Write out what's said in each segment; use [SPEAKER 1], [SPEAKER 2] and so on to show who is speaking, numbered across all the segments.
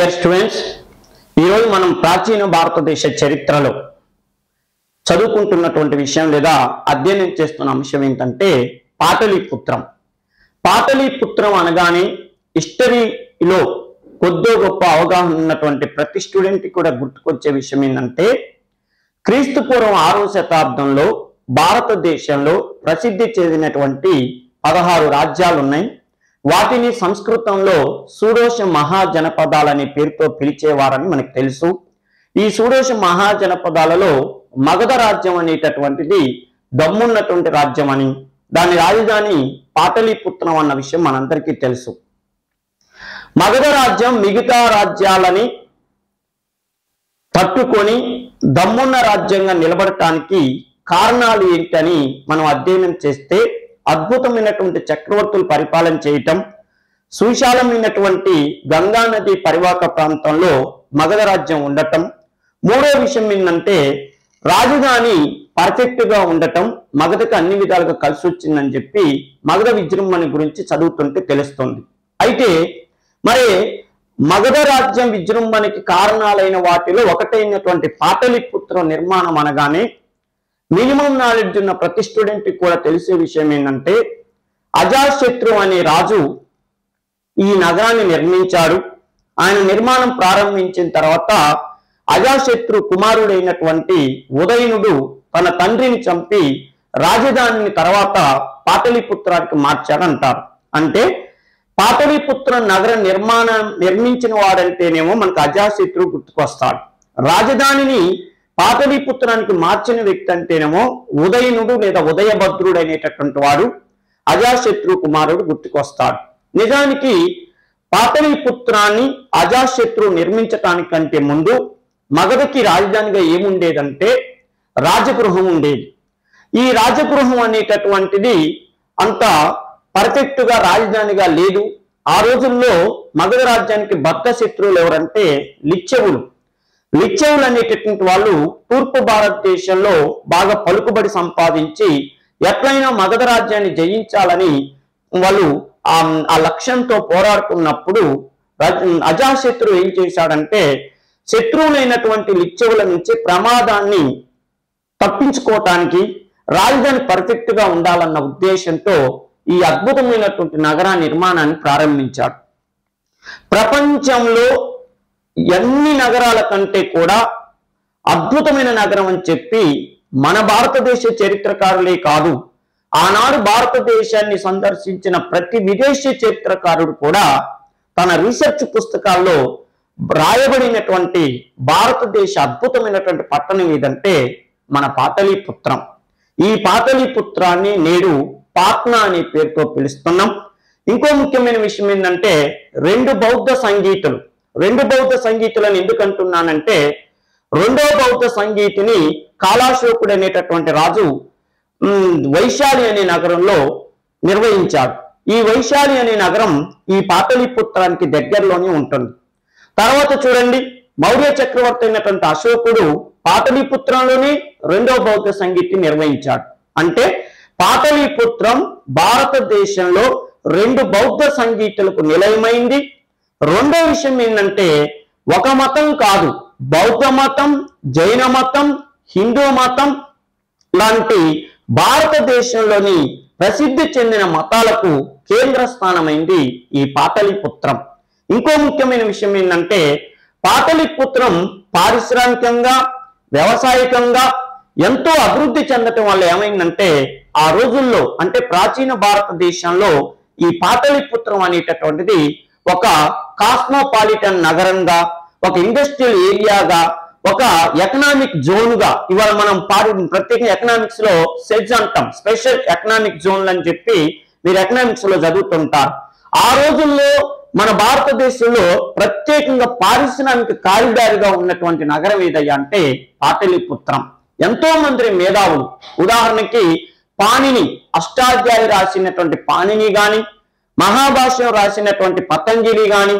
[SPEAKER 1] Dear students, ఈరోజు మనం ప్రాచీన భారతదేశ చరిత్రలో చదువుకుంటున్నటువంటి విషయం లేదా అధ్యయనం చేస్తున్న అంశం ఏంటంటే పాటలీపుత్రం. పాటలీపుత్రం అనగానే హిస్టరీలో కొద్దో గొప్ప అవగాహన ఉన్నటువంటి ప్రతి స్టూడెంట్ కూడా గుర్తుకొచ్చే విషయం ఏంటంటే క్రీస్తు పూర్వం 6వ శతాబ్దంలో భారతదేశంలో ప్రసిద్ధి చెందినటువంటి 16 రాజ్యాలు ఉన్నాయి. వాటిని సంస్కృతంలో షోడశ మహాజనపదాలనే పేరుతో పిలిచేవారని మనకు తెలుసు. ఈ షోడశ మహాజనపదాలలో మగధ రాజ్యం అనేటటువంటిది దమ్మున్నటువంటి రాజ్యం అని, దాని రాజధాని పాటలీపుత్రం అన్న విషయం మనందరికీ తెలుసు. మగధ రాజ్యం మిగతా రాజ్యాలని తట్టుకొని దమ్మున్న రాజ్యంగా నిలబడటానికి కారణాలు ఏంటని మనం అధ్యయనం చేస్తే అద్భుతమైనటువంటి చక్రవర్తులు పరిపాలన చేయటం, సువిశాలమైనటువంటి గంగా నది పరివాహక ప్రాంతంలో మగధ రాజ్యం ఉండటం, మూడో విషయం ఏంటంటే రాజధాని పర్ఫెక్ట్ గా ఉండటం మగధకు అన్ని విధాలుగా కలిసి వచ్చిందని చెప్పి మగధ విజృంభణ గురించి చదువుతుంటే తెలుస్తుంది. అయితే మరి మగధ రాజ్యం విజృంభణకి కారణాలైన వాటిలో ఒకటైనటువంటి పాటలీపుత్ర నిర్మాణం అనగానే మినిమం నాలెడ్జ్ ఉన్న ప్రతి స్టూడెంట్ కూడా తెలిసే విషయం ఏంటంటే అజాతశత్రు అనే రాజు ఈ నగరాన్ని నిర్మించాడు. ఆయన నిర్మాణం ప్రారంభించిన తర్వాత అజాతశత్రు కుమారుడైనటువంటి ఉదయనుడు తన తండ్రిని చంపి రాజధానిని తర్వాత పాటలీపుత్రానికి మార్చాడంటారు. అంటే పాటలీపుత్ర నగర నిర్మించిన వాడంటేనేమో మనకు అజాతశత్రు గుర్తుకొస్తాడు. రాజధానిని పాటలీపుత్రానికి మార్చిన వ్యక్తి అంటేనేమో ఉదయనుడు లేదా ఉదయభద్రుడు అనేటటువంటి వాడు అజాతశత్రు కుమారుడు గుర్తుకొస్తాడు. నిజానికి పాటలీపుత్రాన్ని అజాతశత్రు నిర్మించటానికంటే ముందు మగధకి రాజధానిగా ఏముండేదంటే రాజగృహం ఉండేది. ఈ రాజగృహం అనేటటువంటిది అంత పర్ఫెక్ట్ గా రాజధానిగా లేదు. ఆ రోజుల్లో మగధ రాజ్యానికి బద్ధ శత్రువులు ఎవరంటే లిచ్చెవులు. లిచ్చెవులు అనేటటువంటి వాళ్ళు తూర్పు భారతదేశంలో బాగా పలుకుబడి సంపాదించి ఎట్లయినా మగధ రాజ్యాన్ని జయించాలని వాళ్ళు ఆ లక్ష్యంతో పోరాడుతున్నప్పుడు అజాతశత్రు ఏం చేశాడంటే శత్రువులైనటువంటి లిచ్చెవుల నుంచి ప్రమాదాన్ని తప్పించుకోవటానికి రాజధాని పర్ఫెక్ట్ గా ఉండాలన్న ఉద్దేశంతో ఈ అద్భుతమైనటువంటి నగర నిర్మాణాన్ని ప్రారంభించాడు. ప్రపంచంలో ఎన్ని నగరాల కంటే కూడా అద్భుతమైన నగరం అని చెప్పి మన భారతదేశ చరిత్రకారులే కాదు, ఆనాడు భారతదేశాన్ని సందర్శించిన ప్రతి విదేశీ చరిత్రకారుడు కూడా తన రీసెర్చ్ పుస్తకాల్లో రాయబడినటువంటి భారతదేశ అద్భుతమైనటువంటి పట్టణం ఏదంటే మన పాటలీపుత్రం. ఈ పాటలీపుత్రాన్ని నేడు పాట్నా అనే పేరుతో పిలుస్తున్నాం. ఇంకో ముఖ్యమైన విషయం ఏంటంటే రెండు బౌద్ధ సంగీతులను ఎందుకు అంటున్నానంటే రెండో బౌద్ధ సంగీతిని కాలాశోకుడు అనేటటువంటి రాజు వైశాలి అనే నగరంలో నిర్వహించాడు. ఈ వైశాలి అనే నగరం ఈ పాటలీపుత్రానికి దగ్గరలోనే ఉంటుంది. తర్వాత చూడండి, మౌర్య చక్రవర్తి అయినటువంటి అశోకుడు పాటలీపుత్రంలోనే రెండో బౌద్ధ సంగీతిని నిర్వహించాడు. అంటే పాటలీపుత్రం భారతదేశంలో రెండు బౌద్ధ సంగీతులకు నిలయమైంది. రెండో విషయం ఏంటంటే ఒక మతం కాదు, బౌద్ధ మతం, జైన మతం, హిందూ మతం లాంటి భారతదేశంలోని ప్రసిద్ధి చెందిన మతాలకు కేంద్ర స్థానమైంది ఈ పాటలీపుత్రం. ఇంకో ముఖ్యమైన విషయం ఏంటంటే పాటలీపుత్రం పారిశ్రామికంగా వ్యవసాయకంగా ఎంతో అభివృద్ధి చెందటం వల్ల ఏమైందంటే ఆ రోజుల్లో అంటే ప్రాచీన భారతదేశంలో ఈ పాటలీపుత్రం అనేటటువంటిది ఒక కాస్మోపాలిటన్ నగరంగా, ఒక ఇండస్ట్రియల్ ఏరియాగా, ఒక ఎకనామిక్ జోన్ గా ఇవాళ మనం ప్రత్యేక ఎకనామిక్స్ లో సెజ్ అంటాం, స్పెషల్ ఎకనామిక్ జోన్లు అని చెప్పి మీరు ఎకనామిక్స్ లో చదువుతుంటారు. ఆ రోజుల్లో మన భారతదేశంలో ప్రత్యేకంగా పారిశ్రామిక కారిడార్గా ఉన్నటువంటి నగరం ఏదయ్యా అంటే పాటలీపుత్రం. ఎంతో మంది మేధావులు, ఉదాహరణకి పాణిని అష్టాధ్యాయి రాసినటువంటి పాణిని గాని, మహాభాష్యం రాసినటువంటి పతంజలి గాని,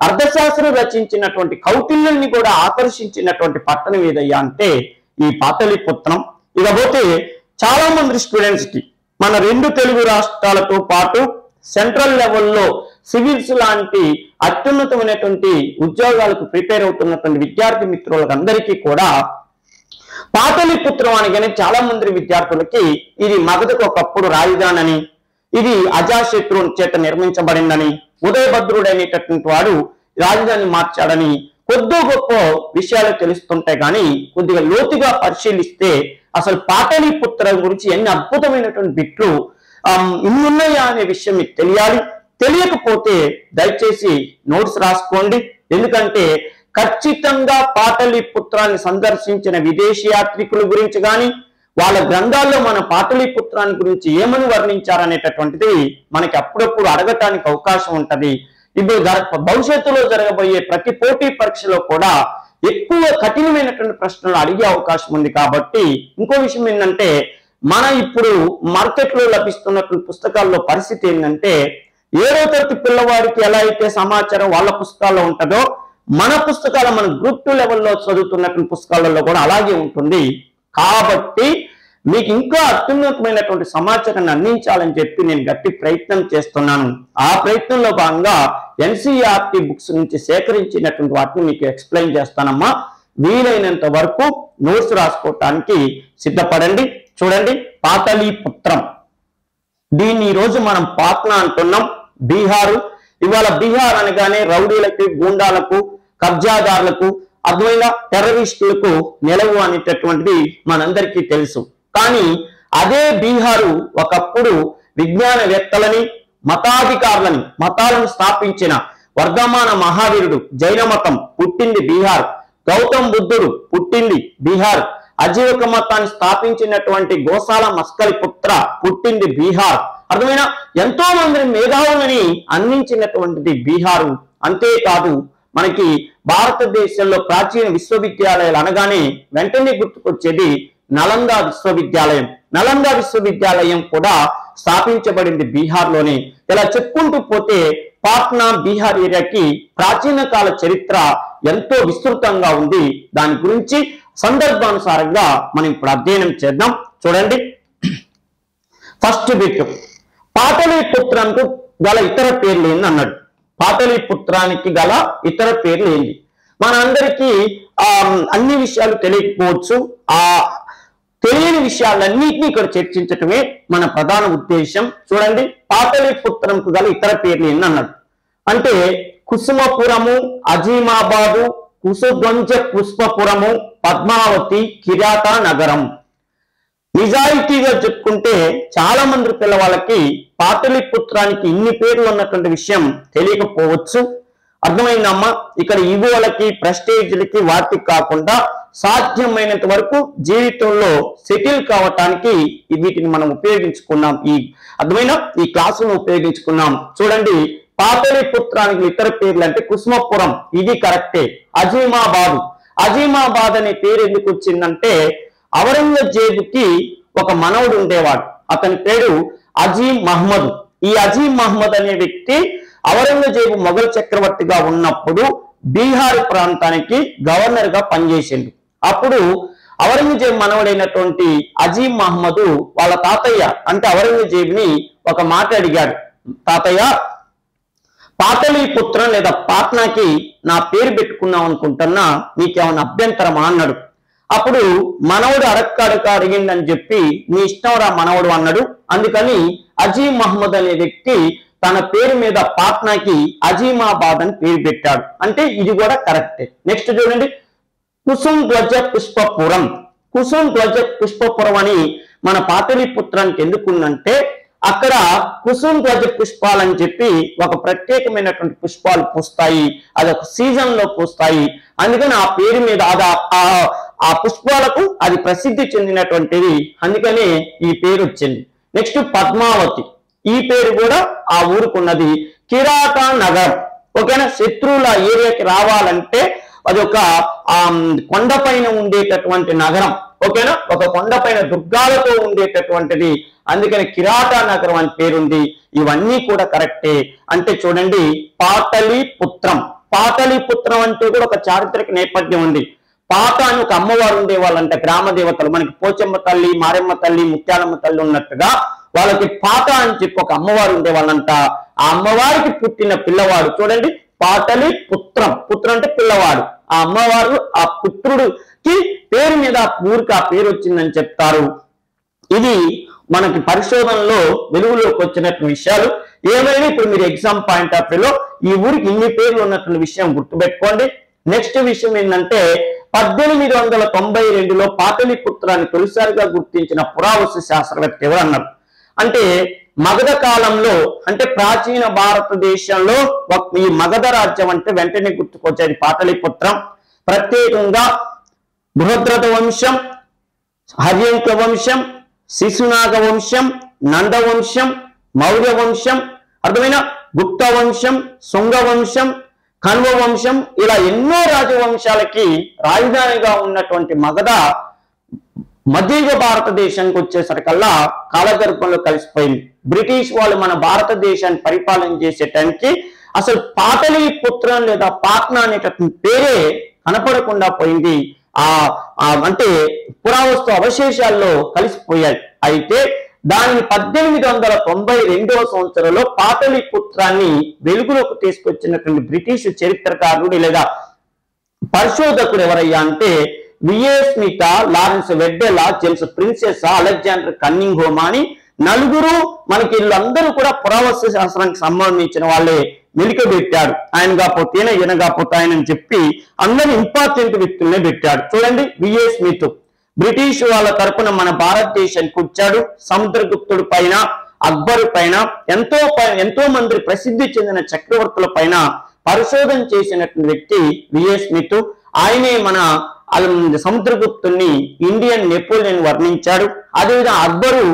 [SPEAKER 1] అర్థశాస్త్రం రచించినటువంటి కౌటిల్యుల్ని కూడా ఆకర్షించినటువంటి పట్టణం ఏదయ్యా అంటే ఈ పాటలీపుత్రం. ఇకపోతే చాలా మంది స్టూడెంట్స్ కి మన రెండు తెలుగు రాష్ట్రాలతో పాటు సెంట్రల్ లెవెల్లో సివిల్స్ లాంటి అత్యున్నతమైనటువంటి ఉద్యోగాలకు ప్రిపేర్ అవుతున్నటువంటి విద్యార్థి మిత్రులందరికీ కూడా పాటలీపుత్రం అనగానే చాలా మంది విద్యార్థులకి ఇది మగధకు ఒకప్పుడు రాజధాని, ఇది అజాశత్రుని చేత నిర్మించబడిందని, ఉదయభద్రుడు అనేటటువంటి వాడు రాజధాని మార్చాడని కొద్ది గొప్ప విషయాలు తెలుస్తుంటాయి. కానీ కొద్దిగా లోతుగా పరిశీలిస్తే అసలు పాటలీపుత్రం గురించి ఎన్ని అద్భుతమైనటువంటి బిట్లు ఇన్నున్నాయా అనే విషయం మీకు తెలియాలి. తెలియకపోతే దయచేసి నోట్స్ రాసుకోండి. ఎందుకంటే ఖచ్చితంగా పాటలీపుత్రాన్ని సందర్శించిన విదేశీ యాత్రికుల గురించి కానీ వాళ్ళ గ్రంథాల్లో మన పాటలీపుత్రాన్ని గురించి ఏమని వర్ణించారనేటటువంటిది మనకి అప్పుడప్పుడు అడగటానికి అవకాశం ఉంటది. ఇప్పుడు భవిష్యత్తులో జరగబోయే ప్రతి పోటీ పరీక్షలో కూడా ఎక్కువ కఠినమైనటువంటి ప్రశ్నలు అడిగే అవకాశం ఉంది. కాబట్టి ఇంకో విషయం ఏంటంటే మన ఇప్పుడు మార్కెట్లో లభిస్తున్నటువంటి పుస్తకాల్లో పరిస్థితి ఏంటంటే 7వ తరగతి పిల్లవాడికి ఎలా అయితే సమాచారం వాళ్ళ పుస్తకాల్లో ఉంటుందో మన పుస్తకాలు మన గ్రూప్ 2 లెవెల్లో చదువుతున్నటువంటి పుస్తకాలలో కూడా అలాగే ఉంటుంది. కాబట్టి మీకు ఇంకా అత్యున్నతమైనటువంటి సమాచారాన్ని అందించాలని చెప్పి నేను గట్టి ప్రయత్నం చేస్తున్నాను. ఆ ప్రయత్నంలో భాగంగా ఎన్సీఈఆర్టీ బుక్స్ నుంచి సేకరించినటువంటి వాటిని మీకు ఎక్స్ప్లెయిన్ చేస్తానమ్మా. వీలైనంత వరకు నోట్స్ రాసుకోవటానికి సిద్ధపడండి. చూడండి, పాటలీపుత్రం, దీన్ని ఈరోజు మనం పాట్నా అంటున్నాం, బీహారు. ఇవాళ బీహార్ అనగానే రౌడీలకు, గూండాలకు, కబ్జాదారులకు, అద్వైత టెర్రరిస్టులకు నిలవు అనేటటువంటిది మనందరికీ తెలుసు. కానీ అదే బీహారు ఒకప్పుడు విజ్ఞానవేత్తలని, మతాధికారులని, మతాలను స్థాపించిన వర్ధమాన మహావీరుడు జైన మతం పుట్టింది బీహార్, గౌతమ్ బుద్ధుడు పుట్టింది బీహార్, అజీవక మతాన్ని స్థాపించినటువంటి గోశాల మస్కలి పుత్ర పుట్టింది బీహార్. అర్థమైన ఎంతో మంది మేధావులని అందించినటువంటిది బీహారు. అంతేకాదు మనకి భారతదేశంలో ప్రాచీన విశ్వవిద్యాలయాలు అనగానే వెంటనే గుర్తుకొచ్చేది నలంద విశ్వవిద్యాలయం. నలంద విశ్వవిద్యాలయం కూడా స్థాపించబడింది బీహార్లోనే. ఇలా చెప్పుకుంటూ పోతే పాట్నా బీహార్ ఏరియాకి ప్రాచీన కాల చరిత్ర ఎంతో విస్తృతంగా ఉంది. దాని గురించి సందర్భానుసారంగా మనం ఇప్పుడు అధ్యయనం చేద్దాం. చూడండి, ఫస్ట్ బిట్, పాటలీపుత్రానికి గల ఇతర పేర్లు ఏంది అన్నాడు. పాటలీపుత్రానికి గల ఇతర పేర్లు ఏంటి? మనందరికీ అన్ని విషయాలు తెలియకపోవచ్చు. ఆ తెలియని విషయాలన్నింటినీ ఇక్కడ చర్చించటమే మన ప్రధాన ఉద్దేశం. చూడండి, పాటలీపుత్రంకు గల ఇతర పేర్లు ఏంది అన్నాడు. అంటే కుసుమపురము, అజీమాబాదు, కుసుధ్వంజ పుష్పపురము, పద్మావతి, కిరాత నగరం. నిజాయితీగా చెప్పుకుంటే చాలా మంది పిల్లవాళ్ళకి పాటలీపుత్రానికి ఇన్ని పేర్లు ఉన్నటువంటి విషయం తెలియకపోవచ్చు. అర్థమైందమ్మా? ఇక్కడ ఈగోలకి, ప్రెస్టేజ్లకి, వాటికి కాకుండా సాధ్యమైనంత వరకు జీవితంలో సెటిల్ కావటానికి వీటిని మనం ఉపయోగించుకున్నాం. అర్థమైన ఈ క్లాసును ఉపయోగించుకున్నాం. చూడండి, పాటలీపుత్రానికి ఇతర పేర్లు అంటే కుసుమపురం, ఇది కరెక్టే. అజీమాబాదు, అజీమాబాద్ అనే పేరు ఎందుకు వచ్చిందంటే ఔరంగజేబుకి ఒక మనవడు ఉండేవాడు, అతని పేరు అజీం మహమ్మద్. ఈ అజీం మహమ్మద్ అనే వ్యక్తి ఔరంగజేబు మొఘల్ చక్రవర్తిగా ఉన్నప్పుడు బీహార్ ప్రాంతానికి గవర్నర్ గా పనిచేసిండు. అప్పుడు ఔరంగజేబు మనవడైనటువంటి అజీం మహమ్మద్ వాళ్ళ తాతయ్య అంటే ఔరంగజేబుని ఒక మాట అడిగాడు, తాతయ్య పాటలీపుత్రం లేదా పాట్నాకి నా పేరు పెట్టుకున్నాం అనుకుంటున్నా, నీకేమైనా అభ్యంతరమా అన్నాడు. అప్పుడు మనవడు అడక్క అడిగిందని చెప్పి నీ ఇష్టం రా మనవడు అన్నాడు. అందుకని అజీం మహమ్మద్ అనే వ్యక్తి తన పేరు మీద పాట్నాకి అజీమాబాద్ అని పేరు పెట్టాడు. అంటే ఇది కూడా కరెక్టే. నెక్స్ట్ చూడండి, కుసుమ్ ధ్వజ పుష్పపురం. కుసుమ్ ధ్వజ పుష్పపురం అని మన పాటలీపుత్రానికి ఎందుకుందంటే అక్కడ కుసుమ్ ధ్వజ పుష్పాలని చెప్పి ఒక ప్రత్యేకమైనటువంటి పుష్పాలు పూస్తాయి, అది ఒక సీజన్ లో పూస్తాయి. అందుకని ఆ పేరు మీద ఆ పుష్పాలకు అది ప్రసిద్ధి చెందినటువంటిది, అందుకని ఈ పేరు వచ్చింది. నెక్స్ట్ పద్మావతి, ఈ పేరు కూడా ఆ ఊరుకున్నది. కిరాత నగరం, ఓకేనా? శత్రువుల ఏరియాకి రావాలంటే అది ఒక కొండపైన ఉండేటటువంటి నగరం, ఓకేనా? ఒక కొండపైన దుర్గాలతో ఉండేటటువంటిది, అందుకని కిరాత నగరం అని పేరుంది. ఇవన్నీ కూడా కరెక్టే. అంటే చూడండి, పాటలీపుత్రం, పాటలీపుత్రం అంటే కూడా ఒక చారిత్రక నేపథ్యం ఉంది. పాత అని ఒక అమ్మవారు ఉండేవాళ్ళంట, గ్రామ దేవతలు. మనకి పోచమ్మ తల్లి, మారెమ్మ తల్లి, ముత్యాలమ్మ తల్లి ఉన్నట్టుగా వాళ్ళకి పాత అని చెప్పి ఒక అమ్మవారు ఉండేవాళ్ళంట. ఆ అమ్మవారికి పుట్టిన పిల్లవాడు చూడండి, పాటలి పుత్రం, పుత్రం అంటే పిల్లవాడు. ఆ అమ్మవారు ఆ పుత్రుడికి పేరు మీద ఊరికి ఆ పేరు వచ్చిందని చెప్తారు. ఇది మనకి పరిశోధనలో వెలుగులోకి వచ్చినటువంటి విషయాలు. ఏమైనా ఇప్పుడు మీరు ఎగ్జామ్ పాయింట్ ఆఫ్ వ్యూలో ఈ ఊరికి ఇన్ని పేర్లు ఉన్నటువంటి విషయం గుర్తుపెట్టుకోండి. నెక్స్ట్ విషయం ఏంటంటే 1892లో పాటలిపుత్రాన్ని తొలిసారిగా గుర్తించిన పురావస్తు శాస్త్రవేత్త ఎవరు అన్నారు అంటే, మగధ కాలంలో అంటే ప్రాచీన భారతదేశంలో ఈ మగధ రాజ్యం అంటే వెంటనే గుర్తుకొచ్చేది పాటలిపుత్రం. ప్రత్యేకంగా బృహద్రథ వంశం, హర్యంక వంశం, శిశునాగ వంశం, నంద వంశం, మౌర్య వంశం, అర్థమైన గుప్త వంశం, శుంగ వంశం, కన్వ వంశం, ఇలా ఎన్నో రాజవంశాలకి రాజధానిగా ఉన్నటువంటి మగధ మధ్యయుగ భారతదేశానికి వచ్చేసరికల్లా కాలగర్భంలో కలిసిపోయింది. బ్రిటిష్ వాళ్ళు మన భారతదేశాన్ని పరిపాలన చేసే టైంకి అసలు పాటలీపుత్రం లేదా పాట్నా అనేటటువంటి పేరే కనపడకుండా పోయింది. అంటే పురావస్తు అవశేషాల్లో కలిసిపోయాయి. అయితే దానిని 1892వ సంవత్సరంలో పాటలీపుత్రాన్ని వెలుగులోకి తీసుకొచ్చినటువంటి బ్రిటిష్ చరిత్రకారుడు లేదా పరిశోధకుడు ఎవరయ్యా అంటే V A Smith, Lawrence Waddell, James Prinsep, Alexander Cunningham అని నలుగురు మనకి వీళ్ళందరూ కూడా పురావస్తు శాస్త్రానికి సంబంధించిన వాళ్ళే మెలికబెట్టాడు. ఆయన కాకపోతే ఈయన కాకపోతే ఆయన అని చెప్పి అందరూ ఇంపార్టెంట్ వ్యక్తులనే పెట్టాడు. చూడండి, విఏ స్మిత్ బ్రిటిష్ వాళ్ళ తరపున మన భారతదేశానికి వచ్చాడు. సముద్రగుప్తుడి పైన, అక్బర్ పైన, ఎంతో మంది ప్రసిద్ధి చెందిన చక్రవర్తుల పైన పరిశోధన చేసినటువంటి వ్యక్తి విఏ స్మిత్. ఆయనే మన సముద్రగుప్తుని ఇండియన్ నెపోలియన్ వర్ణించాడు. అదేవిధంగా అక్బరు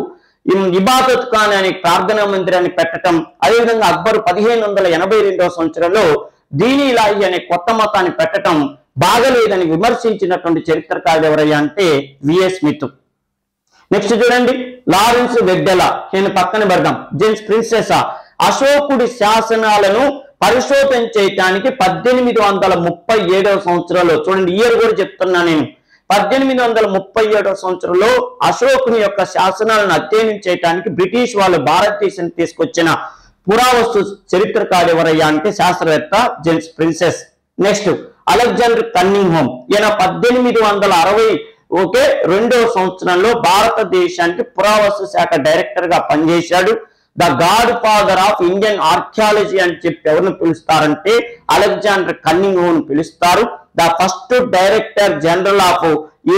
[SPEAKER 1] ఇబాదత్ ఖాన్ అనే ప్రార్థనా మందిరాన్ని పెట్టడం, అదేవిధంగా అక్బరు 1582వ సంవత్సరంలో దీని ఇలాహి అనే కొత్త మతాన్ని పెట్టడం బాగలేదని విమర్శించినటువంటి చరిత్రకారుడు ఎవరయ్యా అంటే విఏ స్మిత్. నెక్స్ట్ చూడండి, లారెన్స్ వెడ్డెలా, నేను పక్కన పెడదాం. జేమ్స్ ప్రిన్సెస్ అశోకుడి శాసనాలను పరిశోధన చేయటానికి 1837వ సంవత్సరంలో, చూడండి ఇయర్ కూడా చెప్తున్నా నేను, 1837వ సంవత్సరంలో అశోకుని యొక్క శాసనాలను అధ్యయనం చేయడానికి బ్రిటిష్ వాళ్ళు భారతదేశానికి తీసుకొచ్చిన పురావస్తు చరిత్రకారుడు ఎవరయ్యా అంటే శాస్త్రవేత్త జేమ్స్ ప్రిన్సెస్. నెక్స్ట్ అలెగ్జాండర్ కన్నింగ్హోమ్, ఈయన 1862వ సంవత్సరంలో భారతదేశానికి పురావస్తు శాఖ డైరెక్టర్ గా పనిచేశాడు. The God father of Indian archaeology అని చెప్పి ఎవరిని పిలుస్తారంటే అలెగ్జాండర్ కన్నింగ్హోమ్ పిలుస్తారు. The first director general of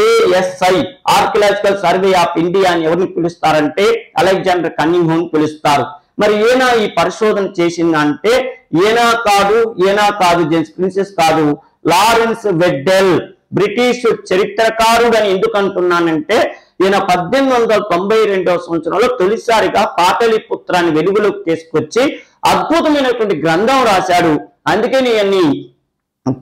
[SPEAKER 1] ASI archaeological survey of India అని ఎవరిని పిలుస్తారంటే అలెగ్జాండర్ కన్నింగ్హోమ్ పిలుస్తారు. మరి ఈయన ఈ పరిశోధన చేసిందంటే ఈయన కాదు జేమ్స్ ప్రిన్సెస్ కాదు, లారెన్స్ వెడ్డెల్. బ్రిటిష్ చరిత్రకారుడు అని ఎందుకు అంటున్నానంటే ఈయన 1892వ సంవత్సరంలో తొలిసారిగా పాటలీపుత్రాన్ని వెలుగులోకి తీసుకొచ్చి అద్భుతమైనటువంటి గ్రంథం రాశాడు. అందుకని ఈయన్ని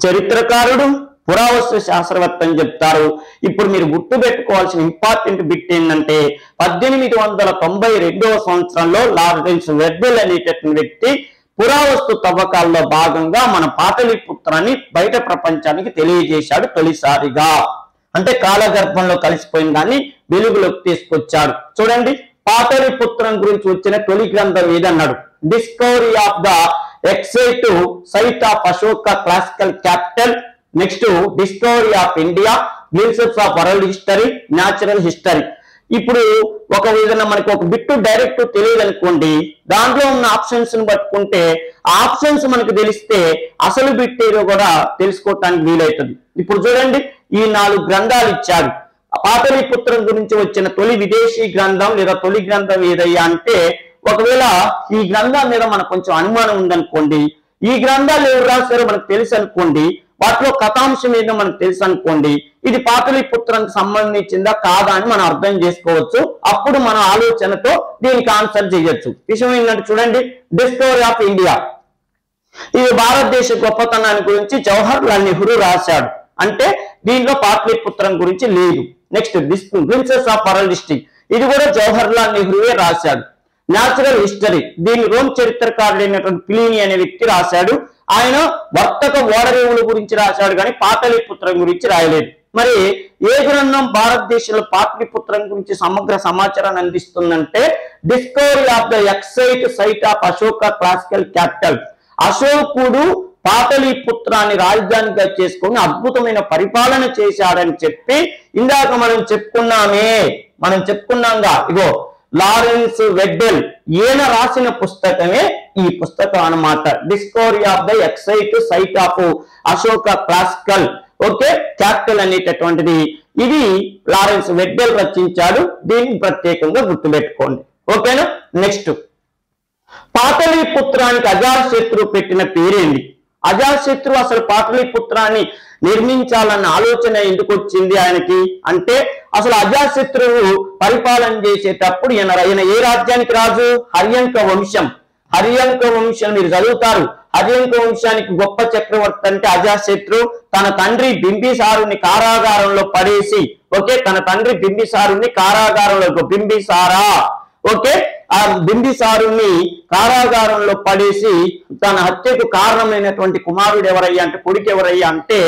[SPEAKER 1] చరిత్రకారుడు, పురావస్తు శాస్త్రవేత్త అని చెప్తారు. ఇప్పుడు మీరు గుర్తుపెట్టుకోవాల్సిన ఇంపార్టెంట్ బిట్ ఏంటంటే 1892వ సంవత్సరంలో లారెన్స్ వెడ్డెల్ అనేటటువంటి వ్యక్తి పురావస్తు తవ్వకాల్లో భాగంగా మన పాటలీపుత్రాన్ని బయట ప్రపంచానికి తెలియజేశాడు తొలిసారిగా. అంటే కాలగర్భంలో కలిసిపోయిన దాన్ని వెలుగులోకి తీసుకొచ్చాడు. చూడండి, పాటలీపుత్రం గురించి వచ్చిన తొలి గ్రంథం ఏదన్నాడు, discovery of the exact site of Ashoka classical capital. Next discovery of India, glimpses of world history, natural history. ఇప్పుడు ఒక విధంగా మనకు ఒక బిట్టు డైరెక్ట్ తెలియదు అనుకోండి, దాంట్లో ఉన్న ఆప్షన్స్ ని పట్టుకుంటే ఆప్షన్స్ మనకు తెలిస్తే అసలు బిట్ ఏదో కూడా తెలుసుకోవటానికి వీలవుతుంది. ఇప్పుడు చూడండి, ఈ 4 గ్రంథాలు ఇచ్చాడు. పాటలీపుత్రం గురించి వచ్చిన తొలి విదేశీ గ్రంథం లేదా తొలి గ్రంథం ఏదయ్యా అంటే, ఒకవేళ ఈ గ్రంథం మీద మనకు కొంచెం అనుమానం ఉందనుకోండి, ఈ గ్రంథాలు ఎవరు రాశారో మనకు తెలుసు అనుకోండి, వాటిలో కథాంశం ఏదో మనకు తెలుసు అనుకోండి, ఇది పాటలీపుత్రానికి సంబంధించిందా కాదా అని మనం అర్థం చేసుకోవచ్చు. అప్పుడు మన ఆలోచనతో దీనికి ఆన్సర్ చేయొచ్చు. విషయం ఏంటంటే చూడండి, డిస్కవరీ ఆఫ్ ఇండియా, ఇది భారతదేశ గొప్పతనాన్ని గురించి జవహర్లాల్ నెహ్రూ రాశాడు. అంటే దీనిలో పాటలీపుత్రం గురించి లేదు. Next glimpses of world history, ఇది కూడా జవహర్లాల్ నెహ్రూవే రాశాడు. న్యాచురల్ హిస్టరీ, దీని రోమ్ చరిత్రకారుడైనటువంటి ప్లినీ అనే వ్యక్తి రాశాడు. ఆయన వర్తక ఓడరేవుల గురించి రాశాడు కానీ పాటలీపుత్రం గురించి రాయలేదు. మరి ఏ గ్రంథం భారతదేశంలో పాటలీపుత్రం గురించి సమగ్ర సమాచారాన్ని అందిస్తుందంటే discovery of the exact site of Ashoka classical capital. అశోకుడు పాటలీపుత్రాన్ని రాజధానిగా చేసుకొని అద్భుతమైన పరిపాలన చేశాడని చెప్పి ఇందాక మనం చెప్పుకున్నాంగా, ఇగో లారెన్స్ వెడ్డెల్ ఈయన రాసిన పుస్తకమే ఈ పుస్తకం అన్నమాట. Discovery of the exact site of Ashoka classical capital అనేటటువంటిది ఇది లారెన్స్ వెడ్డెల్ రచించాడు. దీన్ని ప్రత్యేకంగా గుర్తుపెట్టుకోండి. ఓకేనా. నెక్స్ట్, పాటలీపుత్రానికి అజాతశత్రు పెట్టిన పేరేంటి? అజాతశత్రు అసలు పాటలీపుత్రాన్ని నిర్మించాలన్న ఆలోచన ఎందుకు వచ్చింది ఆయనకి అంటే, అసలు అజాతశత్రువు పరిపాలన చేసేటప్పుడు ఈయన ఏ రాజ్యానికి రాజు? హర్యంక వంశం. హర్యంక వంశం మీరు చదువుతారు. హర్యంక వంశానికి గొప్ప చక్రవర్తి అంటే అజాతశత్రు. తన తండ్రి బింబిసారుని కారాగారంలో పడేసి తన తండ్రి బింబిసారుని కారాగారంలో బింబిసారా ఆ బింబిసారుని కారాగారంలో పడేసి తన హత్యకు కారణమైనటువంటి కుమారుడు ఎవరయ్యా అంటే కొడుకు ఎవరయ్యా అంటే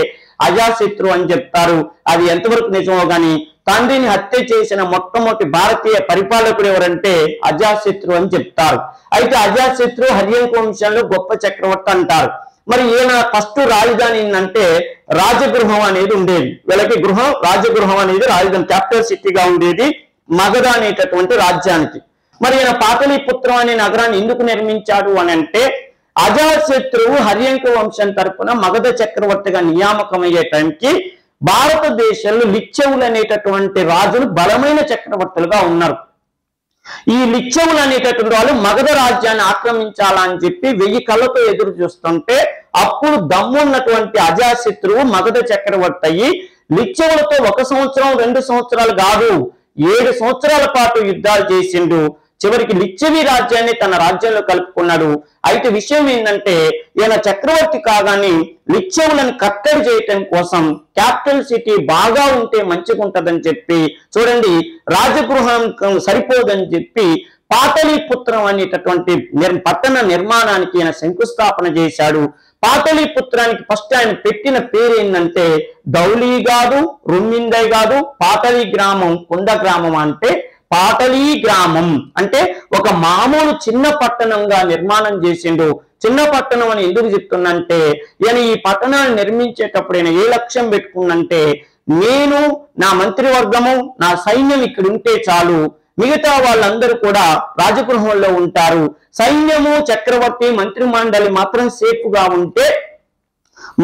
[SPEAKER 1] అజాతశత్రు అని చెప్తారు. అది ఎంతవరకు నిజమో గాని తండ్రిని హత్య చేసిన మొట్టమొదటి భారతీయ పరిపాలకుడు ఎవరంటే అజాతశత్రు అని చెప్తారు. అయితే అజాతశత్రు హర్యంక వంశంలో గొప్ప చక్రవర్తి అంటారు. మరి ఈయన ఫస్ట్ రాజధాని అంటే రాజగృహం అనేది ఉండేది. వీళ్ళకి రాజగృహం అనేది రాజధాని క్యాపిటల్ సిటీగా ఉండేది మగధ అనేటటువంటి రాజ్యానికి. మరి ఈయన పాటలీపుత్రం అనే నగరాన్ని ఎందుకు నిర్మించాడు అని అంటే, అజాతశత్రువు హర్యంక వంశం తరపున మగధ చక్రవర్తిగా నియామకమయ్యే టైంకి భారతదేశంలో లిచ్చవులు అనేటటువంటి రాజులు బలమైన చక్రవర్తులుగా ఉన్నారు. ఈ లిచ్చవులు అనేటటువంటి వాళ్ళు మగధ రాజ్యాన్ని ఆక్రమించాలని చెప్పి 1000 కళ్ళతో ఎదురు చూస్తుంటే అప్పుడు దమ్మున్నటువంటి అజాతశత్రువు మగధ చక్రవర్తి అయ్యి లిచ్చవులతో 1 సంవత్సరం 2 సంవత్సరాలు కాదు 7 సంవత్సరాల పాటు యుద్ధాలు చేసిండు. చివరికి లిచ్చవి రాజ్యాన్ని తన రాజ్యంలో కలుపుకున్నాడు. అయితే విషయం ఏంటంటే, ఈయన చక్రవర్తి కాగానే లిచ్చవులను కట్టడి చేయటం కోసం క్యాపిటల్ సిటీ బాగా ఉంటే మంచిగా ఉంటదని చెప్పి చూడండి, రాజగృహం సరిపోదని చెప్పి పాటలీపుత్రం అనేటటువంటి పట్టణ నిర్మాణానికి ఈయన శంకుస్థాపన చేశాడు. పాటలీపుత్రానికి ఫస్ట్ ఆయన పెట్టిన పేరు ఏంటంటే దౌలి కాదు, రుమ్మిందై కాదు, పాటలీ గ్రామం, కుంద గ్రామం అంటే పాటలీ గ్రామం అంటే ఒక మామూలు చిన్న పట్టణంగా నిర్మాణం చేసిండు. చిన్న పట్టణం అని ఎందుకు చెప్తున్నంటే, ఈయన ఈ పట్టణాన్ని నిర్మించేటప్పుడు ఈయన ఏ లక్ష్యం పెట్టుకున్నంటే, నేను నా మంత్రివర్గము నా సైన్యం ఇక్కడ ఉంటే చాలు, మిగతా వాళ్ళందరూ కూడా రాజగృహంలో ఉంటారు, సైన్యము చక్రవర్తి మంత్రి మండలి మాత్రం సేఫ్గా ఉంటే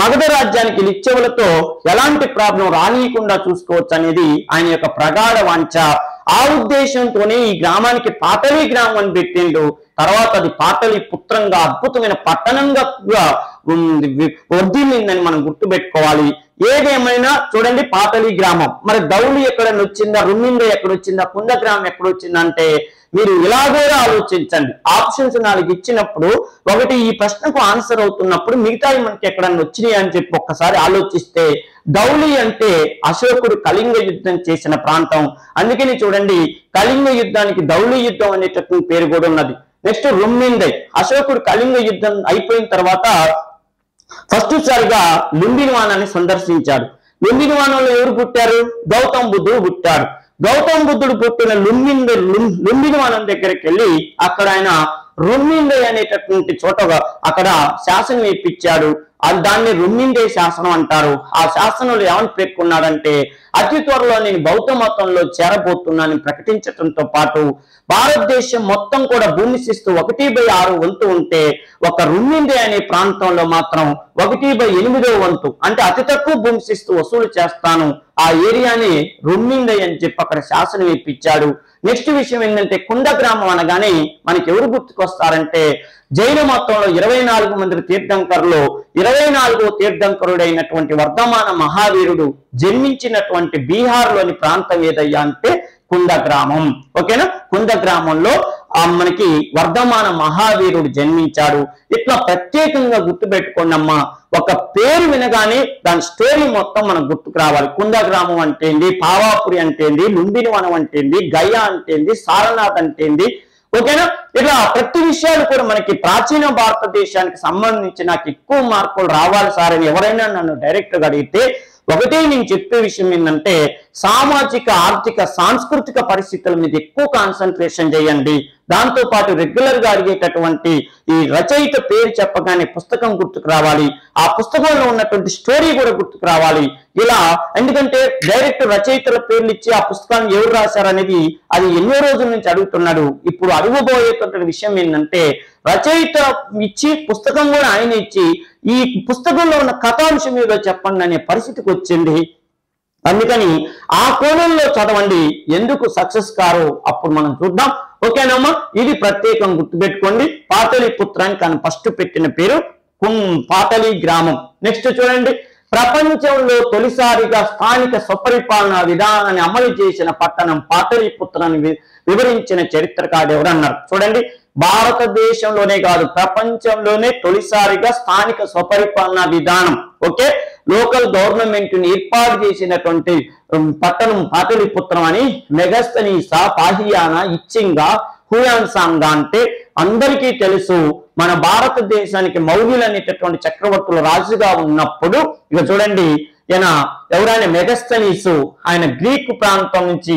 [SPEAKER 1] మగధ రాజ్యానికి లిచ్చవులతో ఎలాంటి ప్రాబ్లం రానియకుండా చూసుకోవచ్చు అనేది ఆయన యొక్క ప్రగాఢ వాంఛ. ఆ ఉద్దేశంతోనే ఈ గ్రామానికి పాటలీ గ్రామం అని పెట్టిండు. తర్వాత అది పాటలీపుత్రంగా అద్భుతమైన పట్టణంగా వర్ధిల్లిందని మనం గుర్తుపెట్టుకోవాలి. ఏదేమైనా చూడండి, పాటలీ గ్రామం మరి దౌలి ఎక్కడ వచ్చిందా, రుమ్మింద ఎక్కడ వచ్చిందా, కుంద గ్రామం ఎక్కడ వచ్చిందంటే మీరు ఇలాగే ఆలోచించండి. ఆప్షన్స్ 4 ఇచ్చినప్పుడు ఒకటి ఈ ప్రశ్నకు ఆన్సర్ అవుతున్నప్పుడు మిగతావి మనకి ఎక్కడన్నా వచ్చినాయి అని చెప్పి ఒక్కసారి ఆలోచిస్తే, దౌలి అంటే అశోకుడు కళింగ యుద్ధం చేసిన ప్రాంతం. అందుకని చూడండి, కళింగ యుద్ధానికి దౌలి యుద్ధం అనేటటువంటి పేరు కూడా ఉన్నది. నెక్స్ట్ రుమ్మిందై, అశోకుడు కళింగ యుద్ధం అయిపోయిన తర్వాత ఫస్ట్ సారిగా లుంబినివానాన్ని సందర్శించాడు. లుంబినివానంలో ఎవరు పుట్టారు? గౌతమ్ బుద్ధుడు పుట్టాడు. గౌతమ్ బుద్ధుడు పుట్టిన లుంబినివానం దగ్గరికి వెళ్ళి అక్కడ ఆయన రుమ్మిందై అనేటటువంటి చోటగా అక్కడ శాసనం వేయించాడు. దాన్ని రుమ్మిందే శాసనం అంటారు. ఆ శాసనంలో ఏమని పేర్కొన్నాడంటే, అతి త్వరలో నేను బౌద్ధ మతంలో చేరబోతున్నానని ప్రకటించడంతో పాటు భారతదేశం మొత్తం కూడా భూమి శిస్తు 1/6 వంతు ఉంటే ఒక రుమ్మిందే అనే ప్రాంతంలో మాత్రం 1/8 వంతు అంటే అతి తక్కువ భూమి శిస్తు వసూలు చేస్తాను, ఆ ఏరియాని రుమ్మిందే అని చెప్పి అక్కడ శాసనం వేయించాడు. నెక్స్ట్ విషయం ఏంటంటే, కుంద గ్రామం అనగానే మనకి ఎవరు గుర్తుకొస్తారంటే, జైన మతంలో 24 మంది తీర్థంకరులు 24వ తీర్థంకరుడైనటువంటి వర్ధమాన మహావీరుడు జన్మించినటువంటి బీహార్లోని ప్రాంతం ఏదయ్యా అంటే కుంద గ్రామం. ఓకేనా. కుంద గ్రామంలో మనకి వర్ధమాన మహావీరుడు జన్మించాడు. ఇట్లా ప్రత్యేకంగా గుర్తుపెట్టుకోండి అమ్మా. ఒక పేరు వినగానే దాని స్టోరీ మొత్తం మనకు గుర్తుకు రావాలి. కుంద గ్రామం అంటే ఏంది, పావాపురి అంటే ఏంది, లుంబినివనం అంటే ఏంది, గయా అంటే ఏంది, సారనాథ్ అంటే ఏంది. ఓకేనా. ఇట్లా ప్రతి విషయాలు కూడా మనకి ప్రాచీన భారతదేశానికి సంబంధించి నాకు ఎక్కువ మార్కులు రావాలి సార్ అని ఎవరైనా నన్ను డైరెక్ట్ గా అడిగితే ఒకటే నేను చెప్పే విషయం ఏంటంటే, సామాజిక ఆర్థిక సాంస్కృతిక పరిస్థితుల మీద ఎక్కువ కాన్సన్ట్రేషన్ చేయండి. దాంతో పాటు రెగ్యులర్ గా అడిగేటటువంటి ఈ రచయిత పేరు చెప్పగానే పుస్తకం గుర్తుకు రావాలి, ఆ పుస్తకంలో ఉన్నటువంటి స్టోరీ కూడా గుర్తుకు రావాలి. ఇలా ఎందుకంటే డైరెక్ట్ రచయితల పేర్లు ఇచ్చి ఆ పుస్తకాన్ని ఎవరు రాశారనేది అది ఎన్నో రోజుల నుంచి అడుగుతున్నాడు. ఇప్పుడు అడుగుబోయేటువంటి విషయం ఏంటంటే రచయిత ఇచ్చి పుస్తకం కూడా ఆయన ఇచ్చి ఈ పుస్తకంలో ఉన్న కథాంశం మీద చెప్పండి అనే పరిస్థితికి వచ్చింది. అందుకని ఆ కోణంలో చదవండి, ఎందుకు సక్సెస్ కారో అప్పుడు మనం చూద్దాం. ఓకేనమ్మా, ఇది ప్రత్యేకం గుర్తుపెట్టుకోండి. పాటలీపుత్రానికి ఆయన ఫస్ట్ పెట్టిన పేరు పాటలి గ్రామం. నెక్స్ట్ చూడండి, ప్రపంచంలో తొలిసారిగా స్థానిక స్వపరిపాలన విధానాన్ని అమలు చేసిన పట్టణం పాటలీపుత్రాన్ని వివరించిన చరిత్రకారుడు ఎవరు అన్నారు. చూడండి, భారతదేశంలోనే కాదు ప్రపంచంలోనే తొలిసారిగా స్థానిక స్వపరిపాలన విధానం ఓకే లోకల్ గవర్నమెంట్ ని ఏర్పాటు చేసినటువంటి పట్టణం పాటలీపుత్రం అని మెగస్తనీసా, పాహియానా, ఇచ్చింగా, హుయాన్సాంగా అంటే అందరికీ తెలుసు. మన భారతదేశానికి మౌర్యులు అనేటటువంటి చక్రవర్తులు రాజుగా ఉన్నప్పుడు ఇక చూడండి ఈయన ఎవరైనా మెగస్తనీసు, ఆయన గ్రీకు ప్రాంతం నుంచి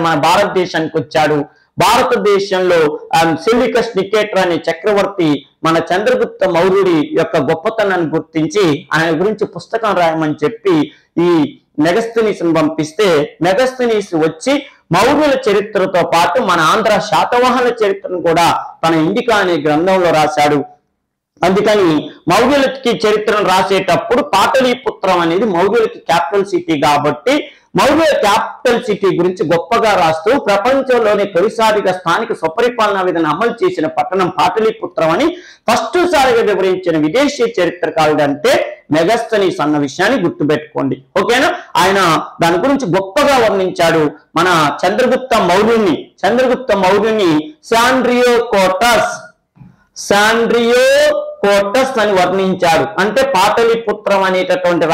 [SPEAKER 1] మన భారతదేశానికి వచ్చాడు. భారతదేశంలో సెల్యూకస్ నికేటర్ అనే చక్రవర్తి మన చంద్రగుప్త మౌర్యుడి యొక్క గొప్పతనాన్ని గుర్తించి ఆయన గురించి పుస్తకం రాయమని చెప్పి ఈ మెగస్తనీస్ని పంపిస్తే మెగస్తనీస్ వచ్చి మౌర్యుల చరిత్రతో పాటు మన ఆంధ్ర శాతవాహన చరిత్రను కూడా తన ఇండికా అనే గ్రంథంలో రాశాడు. అందుకని మౌర్యులకి చరిత్రను రాసేటప్పుడు పాటలీపుత్రం అనేది మౌర్యులకి క్యాపిటల్ సిటీ కాబట్టి మౌర్య క్యాపిటల్ సిటీ గురించి గొప్పగా రాస్తూ ప్రపంచంలోనే తొలిసారిగా స్థానిక స్వపరిపాలన విధానం అమలు చేసిన పట్టణం పాటలీపుత్రం అని ఫస్ట్ సారిగా వివరించిన విదేశీ చరిత్రకారుడు అంటే మెగస్తనీస్ అన్న విషయాన్ని గుర్తుపెట్టుకోండి. ఓకేనా, ఆయన దాని గురించి గొప్పగా వర్ణించాడు. మన చంద్రగుప్త మౌర్యుని శాండ్రియో కోటస్ అని వర్ణించాడు. అంటే పాటలీపుత్రం అనేటటువంటి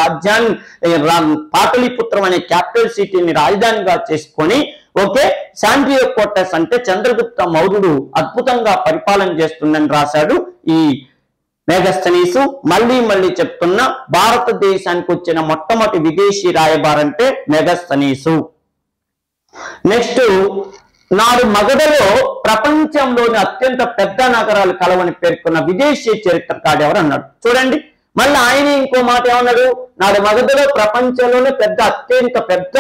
[SPEAKER 1] పాటలీపుత్రం అనే క్యాపిటల్ సిటీని రాజధానిగా చేసుకొని ఓకే శాండ్రియో కోటస్ అంటే చంద్రగుప్త మౌర్యుడు అద్భుతంగా పరిపాలన చేస్తుందని రాశాడు ఈ మెగస్తనీసు. మళ్ళీ చెప్తున్నా, భారతదేశానికి వచ్చిన మొట్టమొదటి విదేశీ రాయబారంటే మెగస్తనీసు. నెక్స్ట్, నాడు మగధలో ప్రపంచంలోని అత్యంత పెద్ద నగరాలు కలవని పేర్కొన్న విదేశీ చరిత్రకారుడు ఎవరు అన్నాడు. చూడండి, మళ్ళీ ఆయన ఇంకో మాట ఏమన్నాడు, నాడు మగధలో ప్రపంచంలోనే అత్యంత పెద్ద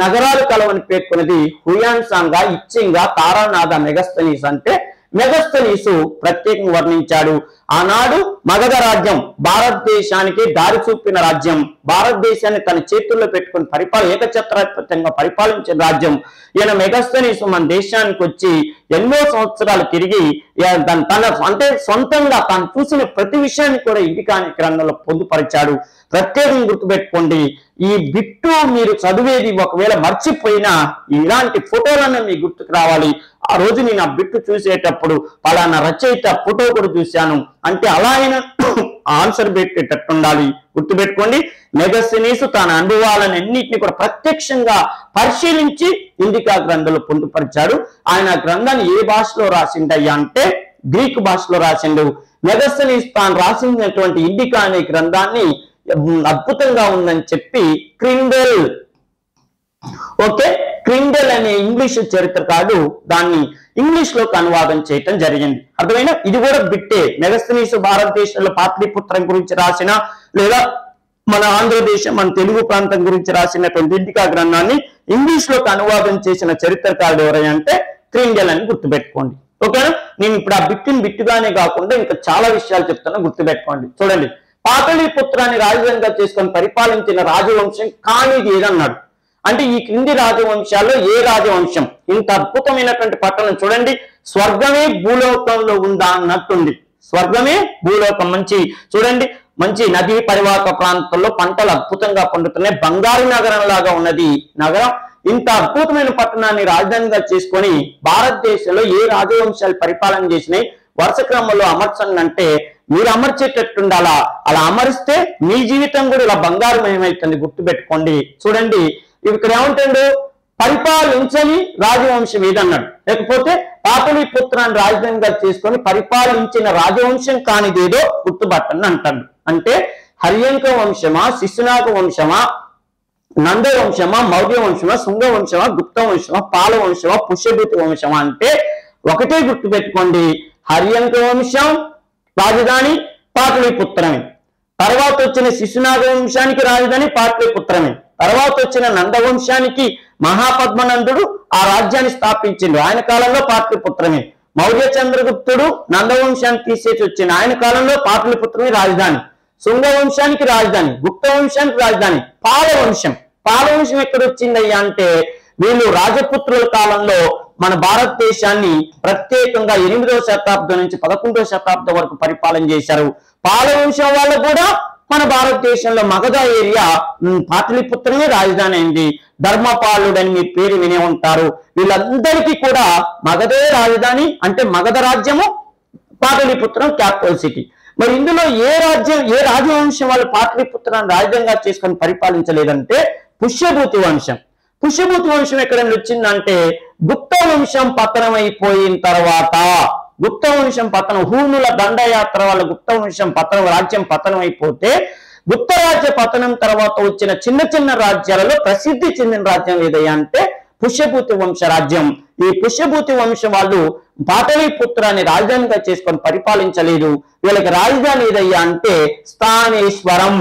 [SPEAKER 1] నగరాలు కలవని పేర్కొన్నది హుయాన్సాంగా, ఇచ్చింగా, తారానాథ, మెగస్తనీస్ అంటే మెగస్తనీసు ప్రత్యేకంగా వర్ణించాడు. ఆనాడు మగధ రాజ్యం భారతదేశానికి దారి చూపిన రాజ్యం, భారతదేశాన్ని తన చేతుల్లో పెట్టుకుని ఏకఛత్రాధిపత్యంగా పరిపాలించిన రాజ్యం. ఈయన మెగస్తనీసు మన దేశానికి వచ్చి ఎన్నో సంవత్సరాలు తిరిగి అంటే సొంతంగా తాను చూసిన ప్రతి విషయాన్ని కూడా ఇండికా అనే గ్రంథంలో పొందుపరిచాడు. ప్రత్యేకంగా గుర్తుపెట్టుకోండి, ఈ బిట్టు మీరు చదివేది ఒకవేళ మర్చిపోయినా ఇలాంటి ఫోటోలన్నీ మీకు గుర్తుకు రావాలి. ఆ రోజు నేను ఆ బిట్టు చూసేటప్పుడు పలానా రచయిత ఫోటో కూడా చూశాను అంటే అలా అయినా ఆన్సర్ పెట్టేటట్టు ఉండాలి. గుర్తుపెట్టుకోండి, మెగస్తనీసు తన అనుభవాలన్నింటినీ కూడా ప్రత్యక్షంగా పరిశీలించి ఇండికా గ్రంథంలో పొందుపరిచాడు. ఆయన గ్రంథాన్ని ఏ భాషలో రాసిండయ్యా అంటే గ్రీకు భాషలో రాసిండు. మెగస్తనీస్ తాను రాసినటువంటి ఇండికా అనే గ్రంథాన్ని అద్భుతంగా ఉందని చెప్పి క్రిండెల్ అనే ఇంగ్లీష్ చరిత్రకారుడు దాన్ని ఇంగ్లీష్ లోకి అనువాదం చేయటం జరిగింది. అర్థమైనా, ఇది కూడా బిట్టే. మెగస్తనీస్ భారతదేశంలో పాటలీపుత్రం గురించి రాసిన లేదా మన ఆంధ్రదేశం మన తెలుగు ప్రాంతం గురించి రాసినటువంటి ఇండికా గ్రంథాన్ని ఇంగ్లీష్ లోకి అనువాదం చేసిన చరిత్రకారుడు ఎవరంటే క్రిండెల్ అని గుర్తుపెట్టుకోండి. ఓకేనా, నేను ఇప్పుడు ఆ బిట్టుగానే కాకుండా ఇంకా చాలా విషయాలు చెప్తున్నా, గుర్తుపెట్టుకోండి. చూడండి, పాటలీపుత్రాన్ని రాజధానిగా చేసుకొని పరిపాలించిన రాజవంశం కానిది ఏదన్నాడు అంటే ఈ క్రింది రాజవంశాల్లో ఏ రాజవంశం ఇంత అద్భుతమైనటువంటి పట్టణం చూడండి, స్వర్గమే భూలోకంలో ఉందా అన్నట్టుంది. స్వర్గమే భూలోకం. మంచి నదీ పరివాహక ప్రాంతంలో పంటలు అద్భుతంగా పండుతున్నాయి. బంగారు నగరం లాగా ఉన్నది నగరం. ఇంత అద్భుతమైన పట్టణాన్ని రాజధానిగా చేసుకొని భారతదేశంలో ఏ రాజవంశాలు పరిపాలన చేసినాయి వరుస క్రమంలో అమర్చండి అంటే మీరు అమర్చేటట్టుండాలా. అలా అమరిస్తే మీ జీవితం కూడా ఇలా బంగారుమయమైతుంది. గుర్తుపెట్టుకోండి. చూడండి, ఇక్కడ ఏమంటాడు, పరిపాలించని రాజవంశం ఏదన్నాడు, లేకపోతే పాటలీపుత్రాన్ని రాజధానిగా చేసుకొని పరిపాలించిన రాజవంశం కానిదేదో గుర్తుపట్టండి అంటాడు. అంటే హర్యంక వంశమా, శిశునాగ వంశమా, నందవంశమా, మౌర్య వంశమా, శుంగ వంశమా, గుప్త వంశమా, పాల వంశమా, పుష్యభూతి వంశమా అంటే ఒకటే గుర్తు పెట్టుకోండి, హర్యంక వంశం రాజధాని పాటలీపుత్రమే. తర్వాత వచ్చిన శిశునాగ వంశానికి రాజధాని పాటలీపుత్రమే. తర్వాత వచ్చిన నందవంశానికి మహాపద్మనందుడు ఆ రాజ్యాన్ని స్థాపించిండు, ఆయన కాలంలో పాటలీపుత్రమే. మౌర్య చంద్రగుప్తుడు నందవంశాన్ని తీసేసి వచ్చింది, ఆయన కాలంలో పాటలీపుత్రమే రాజధాని. శుంగ వంశానికి రాజధాని, గుప్త వంశానికి రాజధాని పాలవంశం. పాలవంశం ఎక్కడ వచ్చిందయ్యా అంటే వీళ్ళు రాజపుత్రుల కాలంలో మన భారతదేశాన్ని ప్రత్యేకంగా 8వ శతాబ్దం నుంచి 11వ శతాబ్దం వరకు పరిపాలన చేశారు. పాలవంశం వాళ్ళు కూడా మన భారతదేశంలో మగధ ఏరియా పాటలీపుత్రమే రాజధాని అయింది. ధర్మపాలుడని మీ పేరు వినే ఉంటారు. వీళ్ళందరికీ కూడా మగధే రాజధాని, అంటే మగధ రాజ్యము, పాటలీపుత్రం క్యాపిటల్ సిటీ. మరి ఇందులో ఏ రాజవంశం వాళ్ళు పాటలీపుత్రాన్ని రాజధానిగా చేసుకొని పరిపాలించలేదంటే పుష్యభూతి వంశం. పుష్యభూతి వంశం ఎక్కడ వచ్చిందంటే గుప్త వంశం పతనం అయిపోయిన తర్వాత, గుప్త వంశం పతనం, హూనుల దండయాత్ర వల్ల గుప్త వంశం పతనం, రాజ్యం పతనం అయిపోతే గుప్త రాజ్య పతనం తర్వాత వచ్చిన చిన్న చిన్న రాజ్యాలలో ప్రసిద్ధి చెందిన రాజ్యం ఏదయ్యా అంటే పుష్యభూతి వంశ రాజ్యం. ఈ పుష్యభూతి వంశం వాళ్ళు పాటలీపుత్రాన్ని రాజధానిగా చేసుకొని పరిపాలించలేదు. వీళ్ళకి రాజధాని ఏదయ్యా అంటే స్థానేశ్వరం,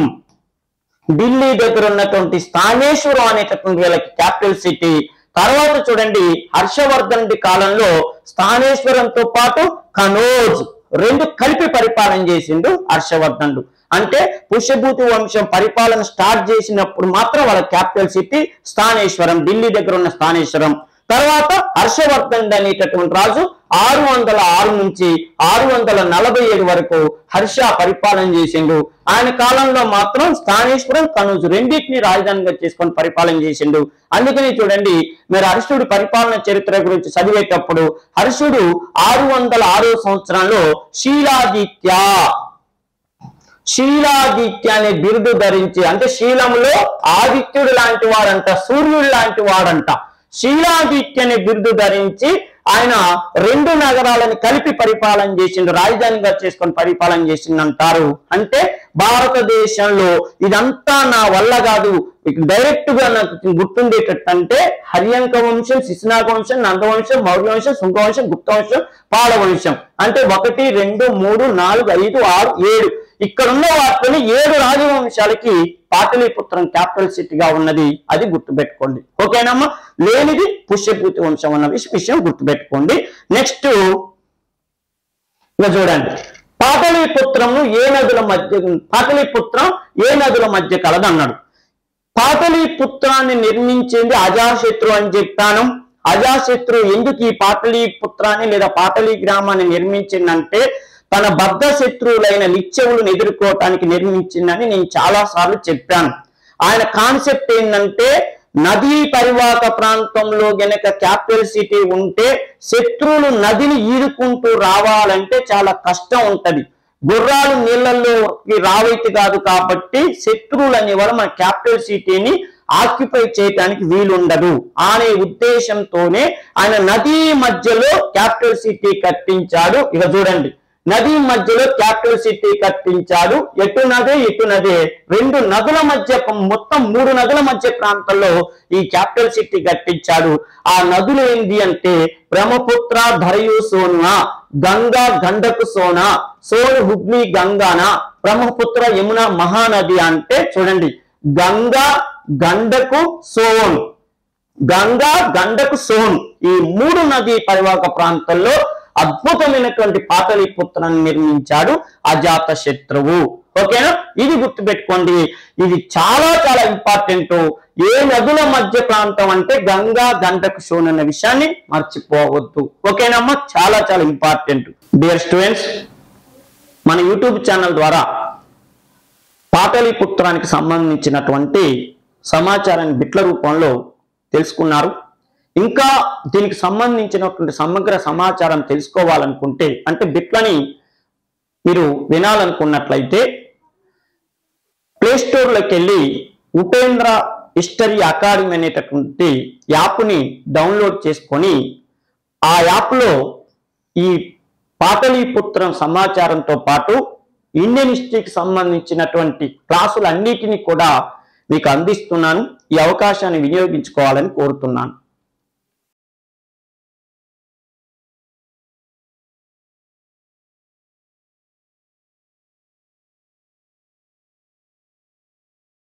[SPEAKER 1] ఢిల్లీ దగ్గర ఉన్నటువంటి స్థానేశ్వరం అనేటటువంటి వీళ్ళకి క్యాపిటల్ సిటీ. తర్వాత చూడండి, హర్షవర్ధన్ కాలంలో స్థానేశ్వరంతో పాటు కనోజ్ రెండు కలిపి పరిపాలన చేసిండు హర్షవర్ధనుడు. అంటే పుష్యభూతి వంశం పరిపాలన స్టార్ట్ చేసినప్పుడు మాత్రం వాళ్ళ క్యాపిటల్ సిటీ స్థానేశ్వరం, ఢిల్లీ దగ్గర ఉన్న స్థానేశ్వరం. తర్వాత హర్షవర్ధన్ అనేటటువంటి రాజు 606 నుంచి 647 వరకు హర్ష పరిపాలన చేసిండు. ఆయన కాలంలో మాత్రం స్థానేశ్వరం, కనూజ్ రెండింటిని రాజధానిగా చేసుకొని పరిపాలన చేసిండు. అందుకని చూడండి, మీరు హర్షుడి పరిపాలన చరిత్ర గురించి చదివేటప్పుడు హర్షుడు 606 సంవత్సరంలో శీలాదిత్య అనే బిరుదు ధరించి, అంటే శీలములో ఆదిత్యుడు లాంటి వాడంట, సూర్యుడు లాంటి వాడంట, శీలాదిత్య అనే బిరుదు ధరించి ఆయన 2 నగరాలను కలిపి పరిపాలన చేసిండు, రాజధానిగా చేసుకొని పరిపాలన చేసిందంటారు. అంటే భారతదేశంలో ఇదంతా నా వల్ల కాదు, డైరెక్ట్ గా నాకు గుర్తుండేటట్టు అంటే హర్యంక వంశం, శిశునాగ వంశం, నందవంశం, మౌర్య వంశం, శుంగ వంశం, గుప్త వంశం, పాల వంశం. అంటే 1 2 3 4 5 6 7 ఇక్కడ ఉన్న వాటిని 7 రాజవంశాలకి పాటలీపుత్రం క్యాపిటల్ సిటీగా ఉన్నది. అది గుర్తుపెట్టుకోండి, ఓకేనమ్మా. లేనిది పుష్యభూతి వంశం అన్న విషయం గుర్తుపెట్టుకోండి. నెక్స్ట్ చూడండి, పాటలీపుత్రం ఏ నదుల మధ్య కలదు అన్నాడు. పాటలీపుత్రాన్ని నిర్మించింది అజాశత్రు అని చెప్పాను. అజాశత్రు ఎందుకు ఈ పాటలీపుత్రాన్ని లేదా పాటలీ గ్రామాన్ని నిర్మించిందంటే తన బద్ధ శత్రువులైన లిచ్చవులను ఎదుర్కోవటానికి నిర్మించిందని నేను చాలా సార్లు చెప్పాను. ఆయన కాన్సెప్ట్ ఏంటంటే నదీ పరివాహక ప్రాంతంలో గనక క్యాపిటల్ సిటీ ఉంటే శత్రువులు నదిని ఈదుకుంటూ రావాలంటే చాలా కష్టం ఉంటది. గుర్రాలు నీళ్లలోకి రావైతే కాదు, కాబట్టి శత్రువులు అనేవారు మన క్యాపిటల్ సిటీని ఆక్యుపై చేయడానికి వీలుండదు అనే ఉద్దేశంతోనే ఆయన నదీ మధ్యలో క్యాపిటల్ సిటీ కట్టించాడు. ఇక చూడండి, నది మధ్యలో క్యాపిటల్ సిటీ కట్టించాడు. ఎటు నదే 2 నదుల మధ్య, మొత్తం 3 నదుల మధ్య ప్రాంతంలో ఈ క్యాపిటల్ సిటీ కట్టించాడు. ఆ నదులు ఏంటి అంటే బ్రహ్మపుత్ర, ధరయు, సోనా, గంగా, గండకు, సోనా, సోన్, హుగ్లీ, గంగానా, బ్రహ్మపుత్ర, యమున, మహానది. అంటే చూడండి, గంగా, గండకు, సోన్, గంగా, గండకు, సోన్ ఈ 3 నదీ పరివాహక ప్రాంతాల్లో అద్భుతమైనటువంటి పాటలీపుత్రాన్ని నిర్మించాడు అజాత శత్రువు. ఓకేనా, ఇది గుర్తుపెట్టుకోండి. ఇది చాలా చాలా ఇంపార్టెంట్. ఏ నదుల మధ్య ప్రాంతం అంటే గంగా, గండకు, సోన్ అన్న విషయాన్ని మర్చిపోవద్దు. ఓకేనమ్మా, చాలా చాలా ఇంపార్టెంట్. డియర్ స్టూడెంట్స్, మన యూట్యూబ్ ఛానల్ ద్వారా పాటలీపుత్రానికి సంబంధించినటువంటి సమాచారాన్ని బిట్ల రూపంలో తెలుసుకున్నారు. ఇంకా దీనికి సంబంధించినటువంటి సమగ్ర సమాచారం తెలుసుకోవాలనుకుంటే, అంటే బిట్లని మీరు వినాలనుకున్నట్లయితే ప్లేస్టోర్లోకి వెళ్ళి ఉపేంద్ర హిస్టరీ అకాడమీ అనేటటువంటి యాప్ని డౌన్లోడ్ చేసుకొని ఆ యాప్లో ఈ పాటలీపుత్రం సమాచారంతో పాటు ఇండియన్ హిస్టరీకి సంబంధించినటువంటి క్లాసులన్నిటినీ కూడా మీకు అందిస్తున్నాను. ఈ అవకాశాన్ని వినియోగించుకోవాలని కోరుతున్నాను.